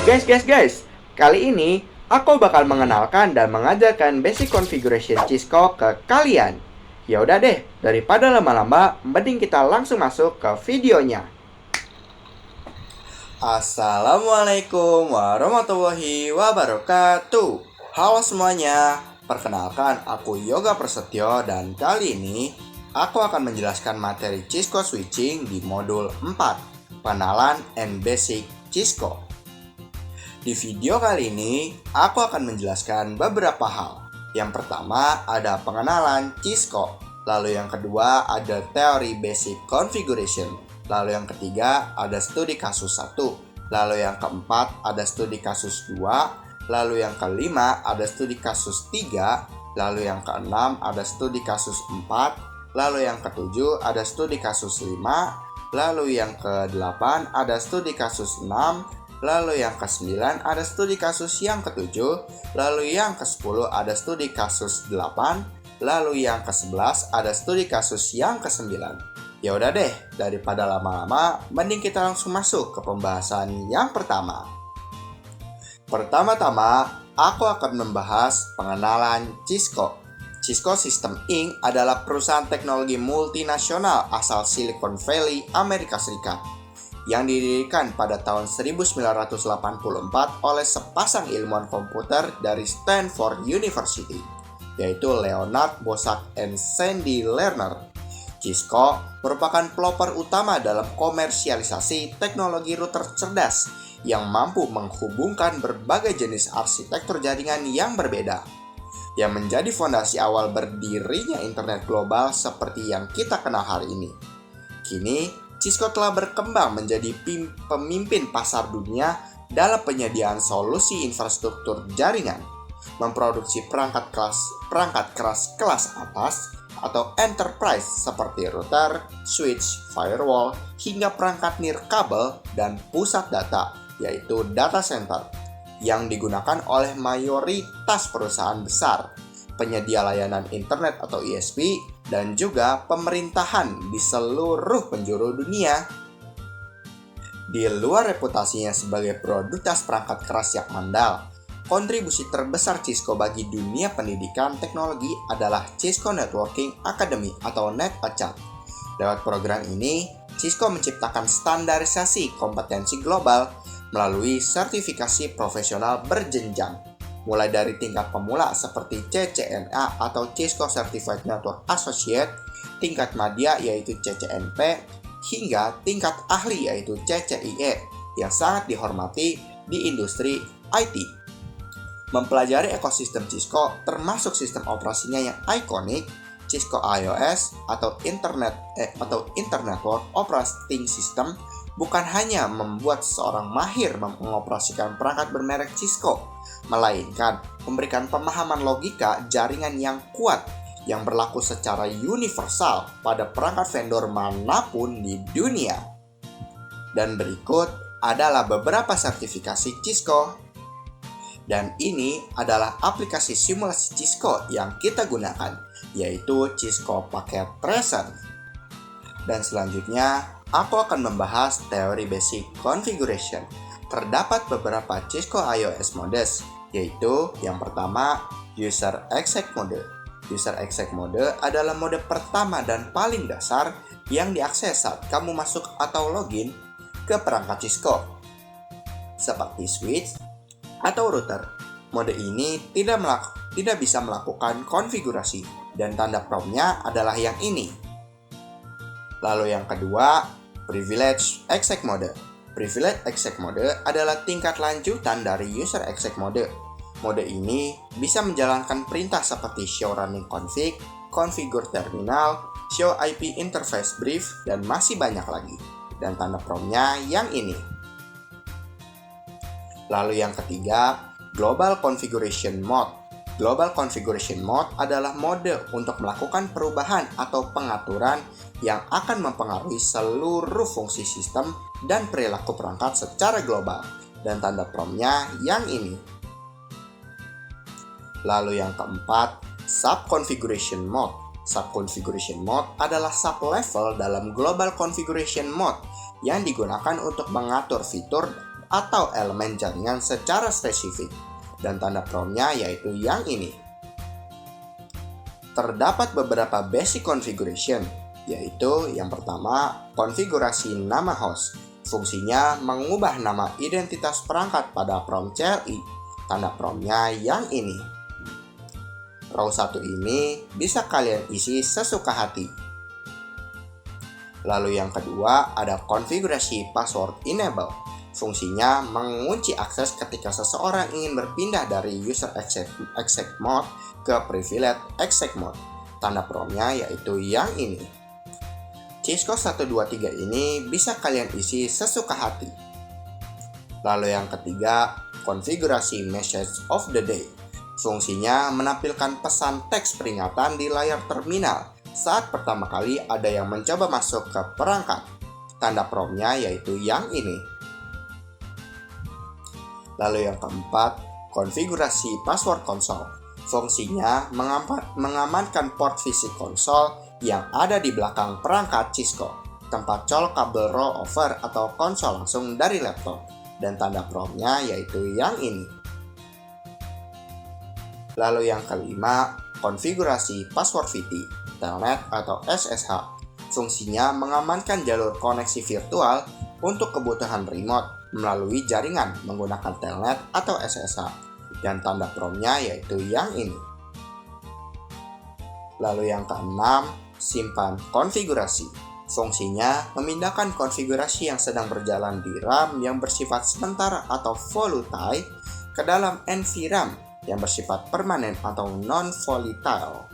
Guys, kali ini aku bakal mengenalkan dan mengajarkan basic configuration Cisco ke kalian. Ya udah deh, daripada lama-lama, mending kita langsung masuk ke videonya. Assalamualaikum warahmatullahi wabarakatuh. Halo semuanya, perkenalkan aku Yoga Prasetyo dan kali ini aku akan menjelaskan materi Cisco Switching di modul 4, Pengenalan and Basic Cisco. Di video kali ini, aku akan menjelaskan beberapa hal. Yang pertama ada pengenalan Cisco, lalu yang kedua ada teori basic configuration, lalu yang ketiga ada studi kasus 1, lalu yang keempat ada studi kasus 2, lalu yang kelima ada studi kasus 3, lalu yang keenam ada studi kasus 4, lalu yang ketujuh ada studi kasus 5, lalu yang ke-8 ada studi kasus 6, lalu yang ke-9 ada studi kasus yang ke-7, lalu yang ke-10 ada studi kasus 8, lalu yang ke-11 ada studi kasus yang ke-9. Ya udah deh, daripada lama-lama, mending kita langsung masuk ke pembahasan yang pertama. Pertama-tama, aku akan membahas pengenalan Cisco. Cisco System Inc. adalah perusahaan teknologi multinasional asal Silicon Valley, Amerika Serikat, yang didirikan pada tahun 1984 oleh sepasang ilmuwan komputer dari Stanford University, yaitu Leonard Bosak dan Sandy Lerner. Cisco merupakan pelopor utama dalam komersialisasi teknologi router cerdas yang mampu menghubungkan berbagai jenis arsitektur jaringan yang berbeda, yang menjadi fondasi awal berdirinya internet global seperti yang kita kenal hari ini. Kini, Cisco telah berkembang menjadi pemimpin pasar dunia dalam penyediaan solusi infrastruktur jaringan, memproduksi perangkat keras kelas atas atau enterprise seperti router, switch, firewall, hingga perangkat nirkabel dan pusat data, yaitu data center, yang digunakan oleh mayoritas perusahaan besar, penyedia layanan internet atau ISP, dan juga pemerintahan di seluruh penjuru dunia. Di luar reputasinya sebagai prioritas perangkat keras yang andal, kontribusi terbesar Cisco bagi dunia pendidikan teknologi adalah Cisco Networking Academy atau NetAcad. Lewat program ini, Cisco menciptakan standarisasi kompetensi global melalui sertifikasi profesional berjenjang, mulai dari tingkat pemula seperti CCNA atau Cisco Certified Network Associate, tingkat madya yaitu CCNP, hingga tingkat ahli yaitu CCIE yang sangat dihormati di industri IT. Mempelajari ekosistem Cisco termasuk sistem operasinya yang ikonik, Cisco iOS atau Internet World Operating System, bukan hanya membuat seseorang mahir mengoperasikan perangkat bermerek Cisco, melainkan memberikan pemahaman logika jaringan yang kuat yang berlaku secara universal pada perangkat vendor manapun di dunia. Dan berikut adalah beberapa sertifikasi Cisco. Dan ini adalah aplikasi simulasi Cisco yang kita gunakan, yaitu Cisco Packet Tracer. Dan selanjutnya, aku akan membahas teori basic configuration. Terdapat beberapa Cisco iOS modes, yaitu yang pertama, User Exec Mode. User Exec Mode adalah mode pertama dan paling dasar yang diakses saat kamu masuk atau login ke perangkat Cisco, seperti switch atau router. Mode ini tidak bisa melakukan konfigurasi, dan tanda promptnya adalah yang ini. Lalu yang kedua, Privilege Exec Mode. Privilege Exec Mode adalah tingkat lanjutan dari User Exec Mode. Mode ini bisa menjalankan perintah seperti show running config, configure terminal, show IP interface brief, dan masih banyak lagi. Dan tanda promptnya yang ini. Lalu yang ketiga, Global Configuration Mode. Global Configuration Mode adalah mode untuk melakukan perubahan atau pengaturan yang akan mempengaruhi seluruh fungsi sistem dan perilaku perangkat secara global, dan tanda promptnya yang ini. Lalu yang keempat, Sub-Configuration Mode. Sub-Configuration Mode adalah sub-level dalam Global Configuration Mode yang digunakan untuk mengatur fitur atau elemen jaringan secara spesifik. Dan tanda prompt-nya yaitu yang ini. Terdapat beberapa basic configuration, yaitu yang pertama, konfigurasi nama host. Fungsinya mengubah nama identitas perangkat pada prompt CLI. Tanda prompt-nya yang ini. Row 1 ini bisa kalian isi sesuka hati. Lalu yang kedua ada konfigurasi password enable. Fungsinya mengunci akses ketika seseorang ingin berpindah dari user exec mode ke privilege exec mode. Tanda prompt-nya yaitu yang ini. Cisco 123 ini bisa kalian isi sesuka hati. Lalu yang ketiga, konfigurasi message of the day. Fungsinya menampilkan pesan teks peringatan di layar terminal saat pertama kali ada yang mencoba masuk ke perangkat. Tanda prompt-nya yaitu yang ini. Lalu yang keempat, konfigurasi password console. Fungsinya mengamankan port fisik konsol yang ada di belakang perangkat Cisco, tempat colok kabel rollover atau konsol langsung dari laptop. Dan tanda prompt-nya yaitu yang ini. Lalu yang kelima, konfigurasi password VT, telnet atau SSH. Fungsinya mengamankan jalur koneksi virtual untuk kebutuhan remote melalui jaringan menggunakan telnet atau SSH. Dan tanda prompt-nya yaitu yang ini. Lalu yang keenam, simpan konfigurasi. Fungsinya memindahkan konfigurasi yang sedang berjalan di RAM yang bersifat sementara atau volatile ke dalam NVRAM yang bersifat permanen atau non-volatile.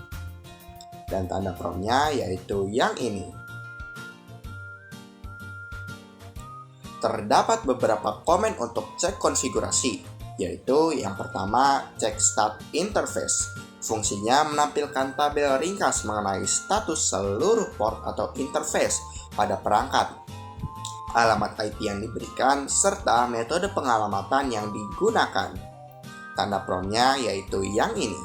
Dan tanda prompt-nya yaitu yang ini. Terdapat beberapa komen untuk cek konfigurasi, yaitu yang pertama, cek stat interface. Fungsinya menampilkan tabel ringkas mengenai status seluruh port atau interface pada perangkat, alamat IP yang diberikan, serta metode pengalamatan yang digunakan. Tanda prompt-nya yaitu yang ini.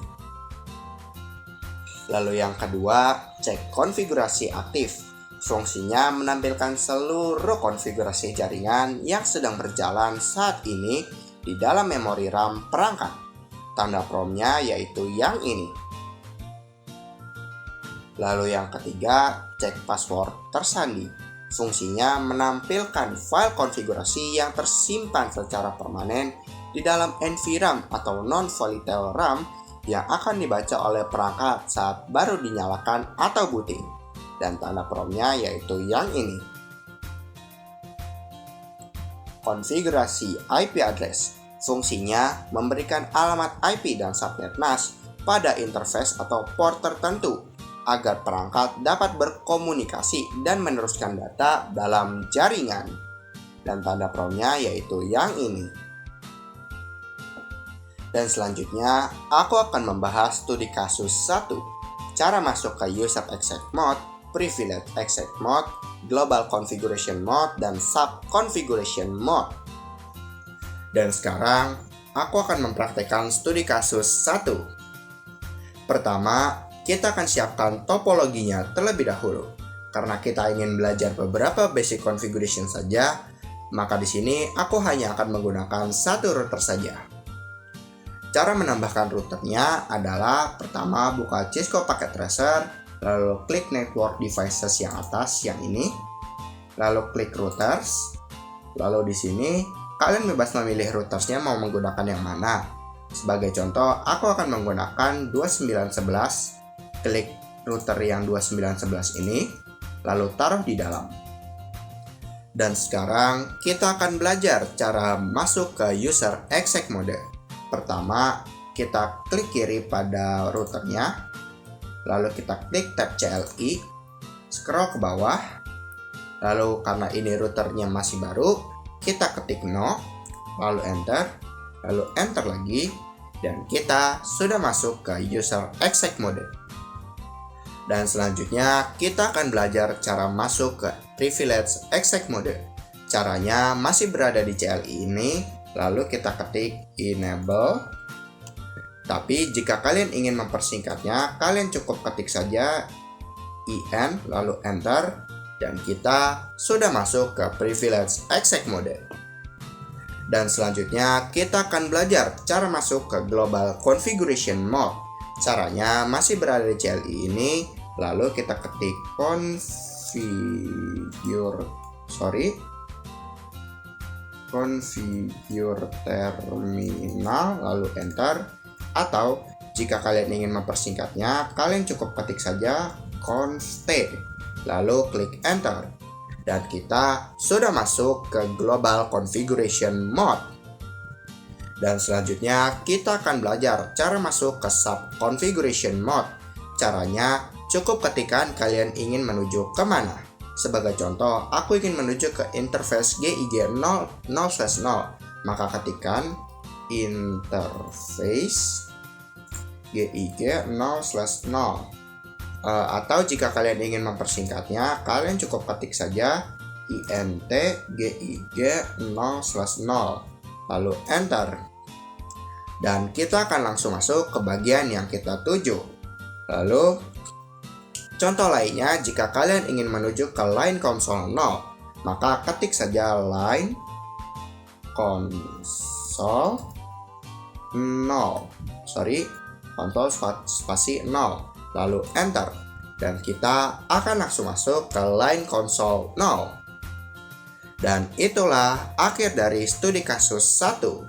Lalu yang kedua, cek konfigurasi aktif. Fungsinya menampilkan seluruh konfigurasi jaringan yang sedang berjalan saat ini di dalam memori RAM perangkat. Tanda prompt-nya yaitu yang ini. Lalu yang ketiga, cek password tersandi. Fungsinya menampilkan file konfigurasi yang tersimpan secara permanen di dalam NVRAM atau non-volatile RAM yang akan dibaca oleh perangkat saat baru dinyalakan atau booting. Dan tanda prompt-nya yaitu yang ini. Konfigurasi IP address. Fungsinya memberikan alamat IP dan subnet NAS pada interface atau port tertentu agar perangkat dapat berkomunikasi dan meneruskan data dalam jaringan. Dan tanda prompt-nya yaitu yang ini. Dan selanjutnya, aku akan membahas studi kasus 1. Cara masuk ke user exec mode, privilege exec mode, global configuration mode, dan sub configuration mode. Dan sekarang, aku akan mempraktekkan studi kasus 1. Pertama, kita akan siapkan topologinya terlebih dahulu. Karena kita ingin belajar beberapa basic configuration saja, maka di sini aku hanya akan menggunakan satu router saja. Cara menambahkan routernya adalah pertama buka Cisco Packet Tracer, lalu klik Network Devices yang atas yang ini, lalu klik Routers, lalu di sini kalian bebas memilih routersnya mau menggunakan yang mana. Sebagai contoh, aku akan menggunakan 2911, klik router yang 2911 ini, lalu taruh di dalam. Dan sekarang kita akan belajar cara masuk ke user exec mode. Pertama, kita klik kiri pada routernya, lalu kita klik tab CLI, scroll ke bawah, lalu karena ini routernya masih baru, kita ketik no, lalu enter lagi, dan kita sudah masuk ke user exec mode. Dan selanjutnya kita akan belajar cara masuk ke privilege exec mode. Caranya masih berada di CLI ini, lalu kita ketik enable. Tapi jika kalian ingin mempersingkatnya, kalian cukup ketik saja en lalu enter, dan kita sudah masuk ke privilege exec mode. Dan selanjutnya kita akan belajar cara masuk ke Global Configuration Mode. Caranya masih berada di CLI ini, lalu kita ketik configure terminal lalu enter, atau jika kalian ingin mempersingkatnya, kalian cukup ketik saja conft lalu klik enter. Dan kita sudah masuk ke Global Configuration Mode. Dan selanjutnya kita akan belajar cara masuk ke Sub Configuration Mode. Caranya cukup ketikkan kalian ingin menuju kemana. Sebagai contoh, aku ingin menuju ke interface GIG 0/0, maka ketikkan interface GIG 0/0. Atau jika kalian ingin mempersingkatnya, kalian cukup ketik saja int GIG 0/0 lalu enter. Dan kita akan langsung masuk ke bagian yang kita tuju. Lalu contoh lainnya, jika kalian ingin menuju ke line console 0, maka ketik saja line console 0 kontrol spasi 0 lalu enter, dan kita akan langsung masuk ke line console 0. Dan itulah akhir dari studi kasus 1.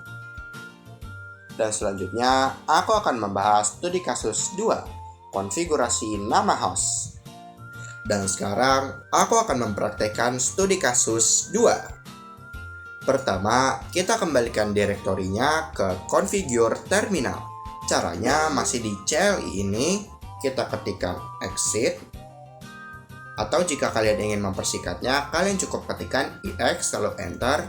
Dan selanjutnya aku akan membahas studi kasus 2, konfigurasi nama host. Dan sekarang aku akan mempraktekkan studi kasus 2. Pertama, kita kembalikan direktorinya ke configure terminal. Caranya masih di CLI ini. Kita ketikkan exit, atau jika kalian ingin mempersingkatnya, kalian cukup ketikkan EX lalu enter.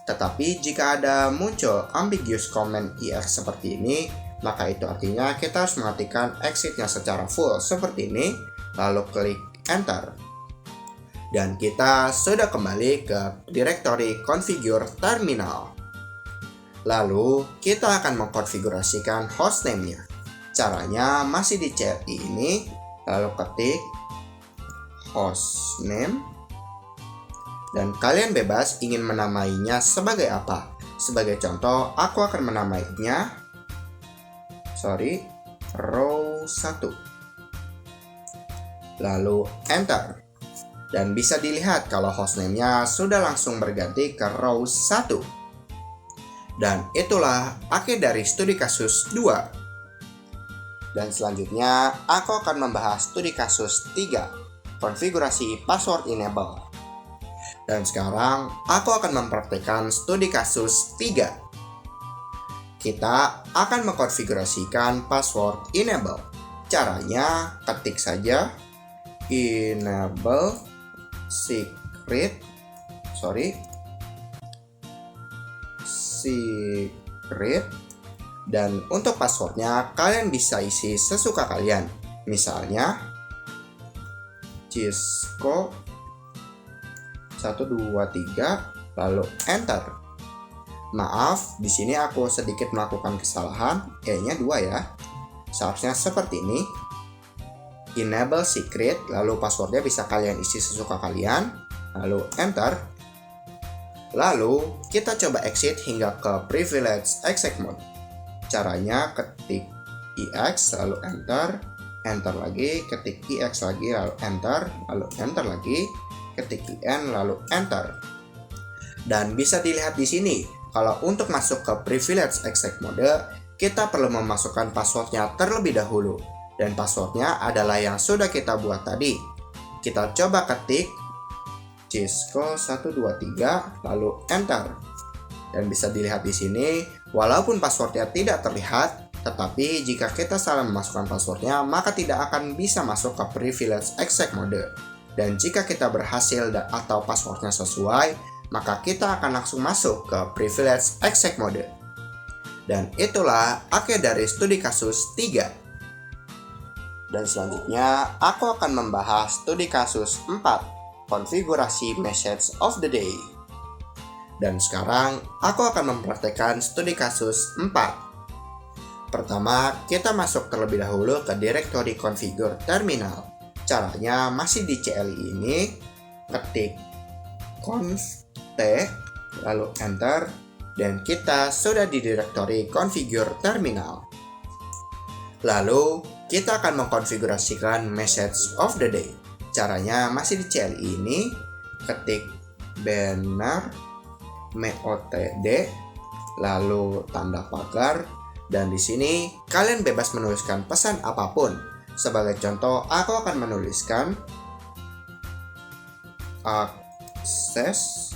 Tetapi jika ada muncul ambiguous comment EX seperti ini, maka itu artinya kita harus mengetikkan exitnya secara full seperti ini, lalu klik enter. Dan kita sudah kembali ke directory configure terminal. Lalu kita akan mengkonfigurasikan hostname-nya. Caranya masih di CLI ini, lalu ketik hostname, dan kalian bebas ingin menamainya sebagai apa. Sebagai contoh, aku akan menamainya row 1 lalu enter. Dan bisa dilihat kalau hostname-nya sudah langsung berganti ke row 1. Dan itulah akhir dari studi kasus 2. Dan selanjutnya, aku akan membahas studi kasus 3, konfigurasi password enable. Dan sekarang, aku akan mempraktekkan studi kasus 3. Kita akan mengkonfigurasikan password enable. Caranya, ketik saja enable secret dan untuk passwordnya kalian bisa isi sesuka kalian. Misalnya Cisco 123 lalu enter. Maaf, di sini aku sedikit melakukan kesalahan, E-nya 2 ya. Seharusnya seperti ini. Enable secret, lalu passwordnya bisa kalian isi sesuka kalian, lalu enter. Lalu kita coba exit hingga ke privilege exec mode. Caranya ketik EX lalu enter, enter lagi, ketik EX lagi lalu enter lagi, ketik IN lalu enter. Dan bisa dilihat di sini, kalau untuk masuk ke privilege exec mode, kita perlu memasukkan passwordnya terlebih dahulu. Dan passwordnya adalah yang sudah kita buat tadi. Kita coba ketik Cisco 123 lalu enter. Dan bisa dilihat di sini, walaupun passwordnya tidak terlihat, tetapi jika kita salah memasukkan passwordnya, maka tidak akan bisa masuk ke privilege exec mode. Dan jika kita berhasil atau passwordnya sesuai, maka kita akan langsung masuk ke privilege exec mode. Dan itulah akhir dari studi kasus 3. Dan selanjutnya, aku akan membahas studi kasus 4, konfigurasi message of the day. Dan sekarang, aku akan mempraktekkan studi kasus 4. Pertama, kita masuk terlebih dahulu ke directory configure terminal. Caranya masih di CLI ini, ketik conft lalu enter, dan kita sudah di direktori configure terminal. Lalu, kita akan mengkonfigurasikan message of the day. Caranya masih di CLI ini, ketik banner metd, lalu tanda pagar, dan di sini kalian bebas menuliskan pesan apapun. Sebagai contoh, aku akan menuliskan akses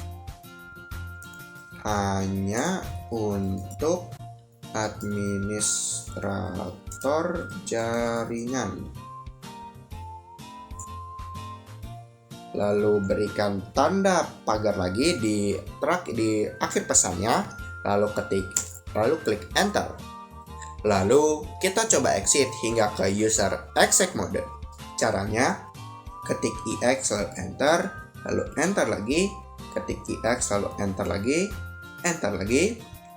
hanya untuk administrator jaringan. Lalu berikan tanda pagar lagi di akhir pesannya, lalu klik enter. Lalu kita coba exit hingga ke user exec mode. Caranya ketik EX lalu enter lagi, ketik EX lalu enter lagi,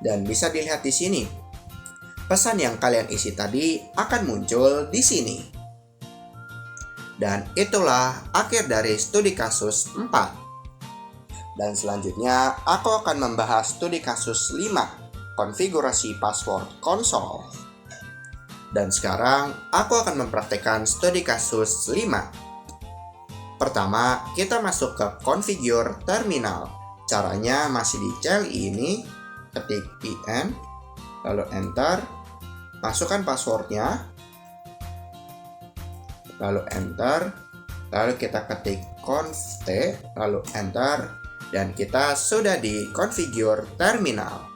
dan bisa dilihat di sini. Pesan yang kalian isi tadi akan muncul di sini. Dan itulah akhir dari studi kasus 4. Dan selanjutnya aku akan membahas studi kasus 5, konfigurasi password konsol. Dan sekarang aku akan mempraktekkan studi kasus 5. Pertama, kita masuk ke configure terminal. Caranya masih di CLI ini, ketik in, lalu enter, masukkan passwordnya, lalu enter, lalu kita ketik conft, lalu enter, dan kita sudah di configure terminal.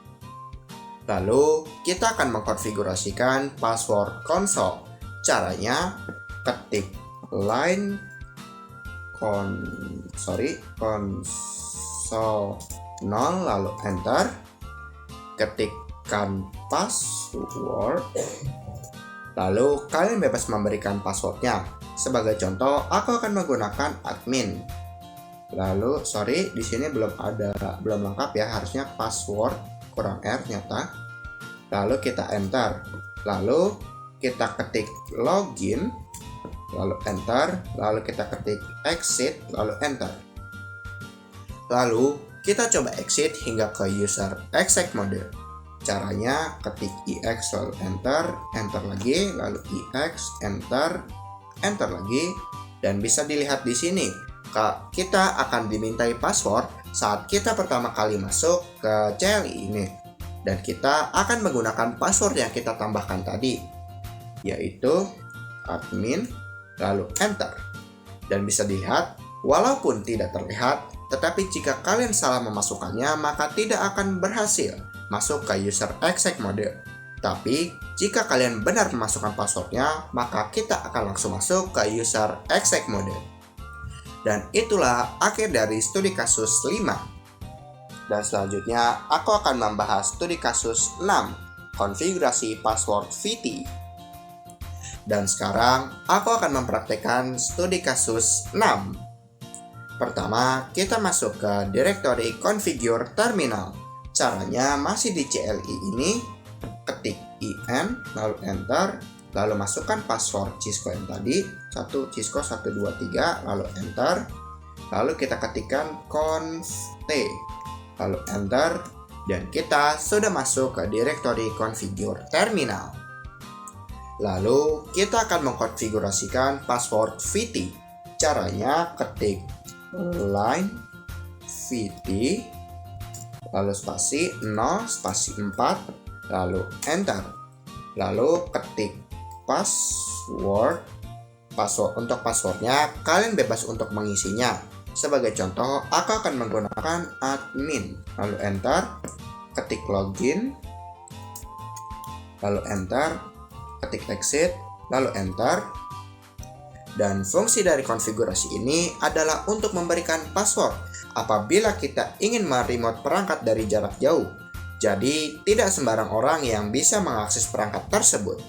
Lalu kita akan mengkonfigurasikan password konsol. Caranya ketik line konsol 0 lalu enter, ketikkan password, lalu kalian bebas memberikan passwordnya. Sebagai contoh, aku akan menggunakan admin. Lalu, di sini belum lengkap ya, harusnya password kurang R nyata. Lalu kita enter. Lalu kita ketik login, lalu enter. Lalu kita ketik exit, lalu enter. Lalu kita coba exit hingga ke user exec mode. Caranya ketik EX lalu enter lagi, lalu EX, enter lagi, dan bisa dilihat di sini kita akan dimintai password saat kita pertama kali masuk ke CLI ini, dan kita akan menggunakan password yang kita tambahkan tadi, yaitu admin lalu enter. Dan bisa dilihat walaupun tidak terlihat, tetapi jika kalian salah memasukkannya maka tidak akan berhasil masuk ke user exec mode. Tapi jika kalian benar memasukkan passwordnya, maka kita akan langsung masuk ke user exec mode. Dan itulah akhir dari studi kasus 5. Dan selanjutnya aku akan membahas studi kasus 6, konfigurasi password VT. Dan sekarang aku akan mempraktekkan studi kasus 6. Pertama, kita masuk ke direktori configure terminal. Caranya masih di CLI ini, ketik in, lalu enter, lalu masukkan password Cisco yang tadi, Cisco 123, lalu enter, lalu kita ketikkan conft, lalu enter, dan kita sudah masuk ke direktori configure terminal. Lalu kita akan mengkonfigurasikan password VT. Caranya ketik line VT, lalu spasi 0, spasi 4, lalu enter. Lalu ketik password. Untuk passwordnya kalian bebas untuk mengisinya. Sebagai contoh, aku akan menggunakan admin. Lalu enter, ketik login, lalu enter, ketik exit, lalu enter. Dan fungsi dari konfigurasi ini adalah untuk memberikan password apabila kita ingin meremote perangkat dari jarak jauh. Jadi, tidak sembarang orang yang bisa mengakses perangkat tersebut.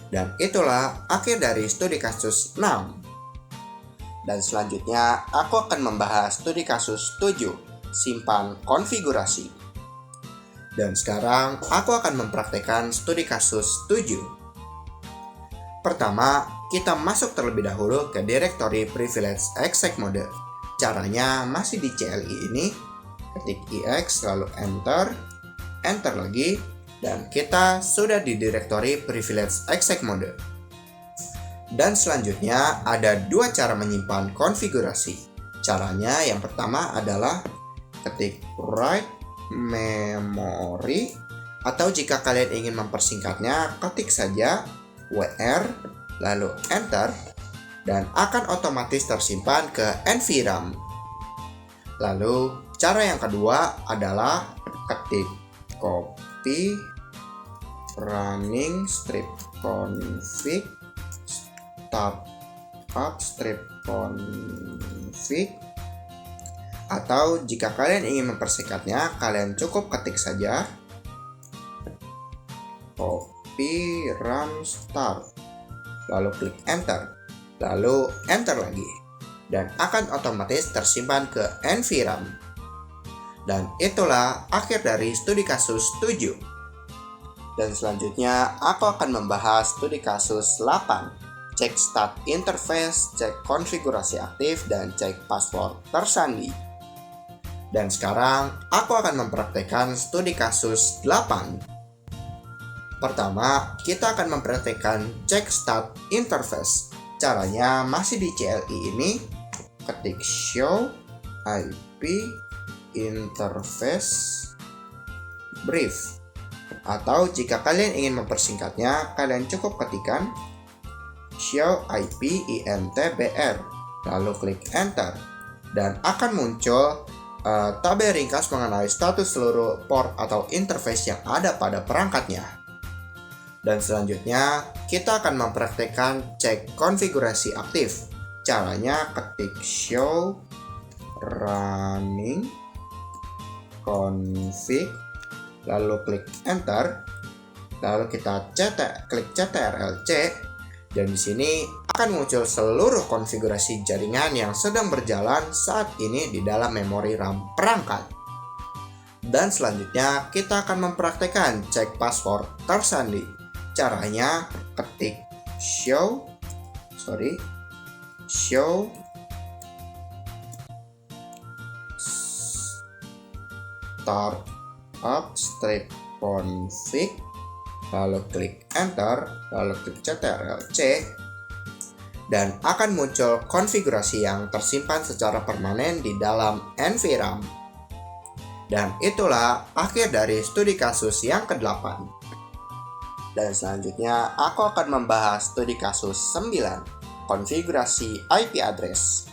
Dan itulah akhir dari studi kasus 6. Dan selanjutnya, aku akan membahas studi kasus 7, simpan konfigurasi. Dan sekarang, aku akan mempraktekkan studi kasus 7. Pertama, kita masuk terlebih dahulu ke direktori privilege exec mode. Caranya masih di CLI ini, ketik EX lalu enter, enter lagi, dan kita sudah di direktori privilege exec mode. Dan selanjutnya ada dua cara menyimpan konfigurasi. Caranya yang pertama adalah ketik write memory, atau jika kalian ingin mempersingkatnya ketik saja WR lalu enter, dan akan otomatis tersimpan ke NVRAM. Lalu cara yang kedua adalah ketik copy running strip config startup strip config, atau jika kalian ingin mempersingkatnya kalian cukup ketik saja copy run start lalu klik enter, lalu enter lagi, dan akan otomatis tersimpan ke NVRAM. Dan itulah akhir dari studi kasus 7. Dan selanjutnya aku akan membahas studi kasus 8, cek start interface, cek konfigurasi aktif, dan cek password tersandi. Dan sekarang aku akan mempraktekkan studi kasus 8. Pertama, kita akan mempraktekkan cek start interface. Caranya masih di CLI ini, ketik show IP interface brief. Atau jika kalian ingin mempersingkatnya, kalian cukup ketikkan show IP intbr, lalu klik enter, dan akan muncul tabel ringkas mengenai status seluruh port atau interface yang ada pada perangkatnya. Dan selanjutnya kita akan mempraktekkan cek konfigurasi aktif. Caranya ketik show running config, lalu klik enter, lalu kita klik ctrl+c, dan di sini akan muncul seluruh konfigurasi jaringan yang sedang berjalan saat ini di dalam memori RAM perangkat. Dan selanjutnya kita akan mempraktekkan cek password tersandi. Caranya ketik show startup strip config, lalu klik enter, lalu klik ctrl+c, dan akan muncul konfigurasi yang tersimpan secara permanen di dalam NVRAM. Dan itulah akhir dari studi kasus yang ke-8. Dan selanjutnya aku akan membahas studi kasus 9, konfigurasi IP address.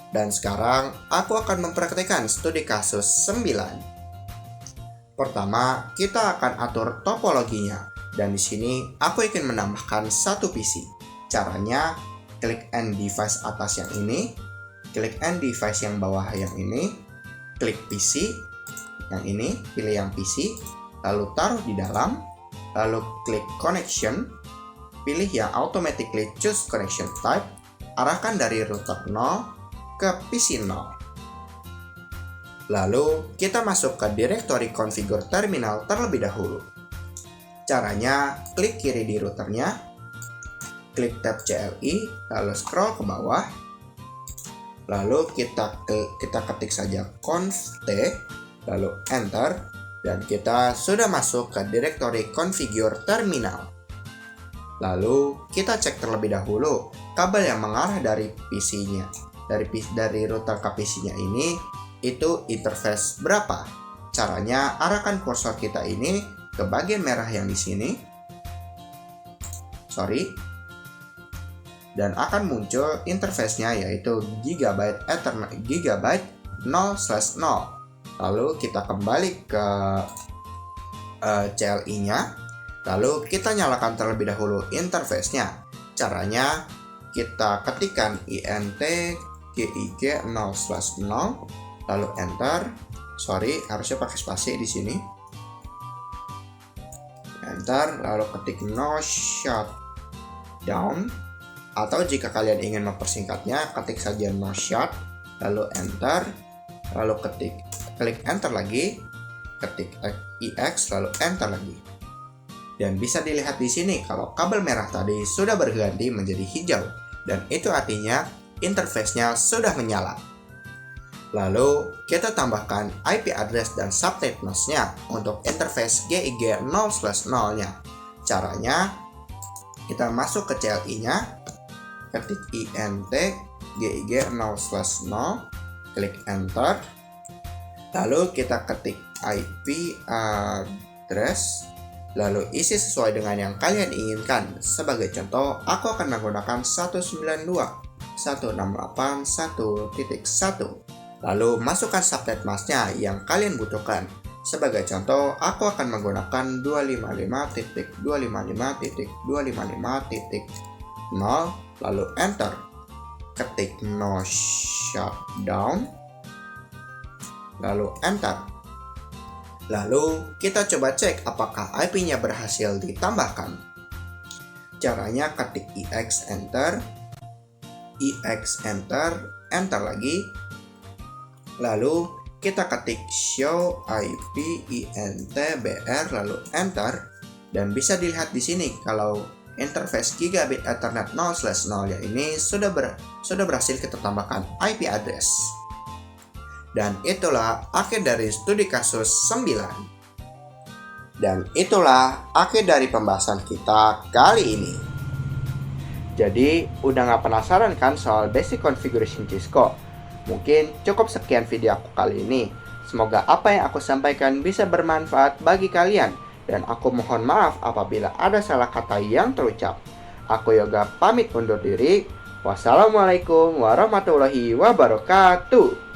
Dan sekarang aku akan mempraktikkan studi kasus 9. Pertama, kita akan atur topologinya, dan di sini aku ingin menambahkan satu PC. Caranya klik N device atas yang ini, klik N device yang bawah yang ini, klik PC yang ini, pilih yang PC, lalu taruh di dalam, lalu klik connection, pilih yang automatically choose connection type, arahkan dari router 0 ke PC 0. Lalu kita masuk ke direktori configure terminal terlebih dahulu. Caranya klik kiri di routernya, klik tab CLI, lalu scroll ke bawah, lalu kita ketik saja conf t, lalu enter, dan kita sudah masuk ke direktori configure terminal. Lalu kita cek terlebih dahulu kabel yang mengarah dari PC-nya, dari router ke PC-nya ini itu interface berapa. Caranya arahkan kursor kita ini ke bagian merah yang di sini. Dan akan muncul interface-nya yaitu gigabyte Ethernet gigabyte 0/0. Lalu kita kembali ke CLI-nya, lalu kita nyalakan terlebih dahulu interface-nya. Caranya kita ketikkan int gig 0/0, lalu enter. Harusnya pakai spasi di sini. Enter, lalu ketik no shutdown, atau jika kalian ingin mempersingkatnya ketik saja no shut, lalu enter, lalu klik enter lagi, ketik EX lalu enter lagi. Dan bisa dilihat di sini kalau kabel merah tadi sudah berganti menjadi hijau, dan itu artinya interface-nya sudah menyala. Lalu kita tambahkan IP address dan subnet mask-nya untuk interface GIG 0/0-nya. Caranya, kita masuk ke CLI-nya, ketik int GIG 0/0, klik enter. Lalu kita ketik IP address, lalu isi sesuai dengan yang kalian inginkan. Sebagai contoh, aku akan menggunakan 192.168.1.1. Lalu masukkan subnet mask-nya yang kalian butuhkan. Sebagai contoh, aku akan menggunakan 255.255.255.0, lalu enter. Ketik no shutdown, lalu enter. Lalu kita coba cek apakah IP-nya berhasil ditambahkan. Caranya ketik EX enter, enter lagi. Lalu kita ketik show IP INTBR lalu enter, dan bisa dilihat di sini kalau interface gigabit Ethernet 0/0-nya ini sudah berhasil kita tambahkan IP address. Dan itulah akhir dari studi kasus 9. Dan itulah akhir dari pembahasan kita kali ini. Jadi, udah gak penasaran kan soal basic configuration Cisco? Mungkin cukup sekian video aku kali ini. Semoga apa yang aku sampaikan bisa bermanfaat bagi kalian. Dan aku mohon maaf apabila ada salah kata yang terucap. Aku Yoga pamit undur diri. Wassalamualaikum warahmatullahi wabarakatuh.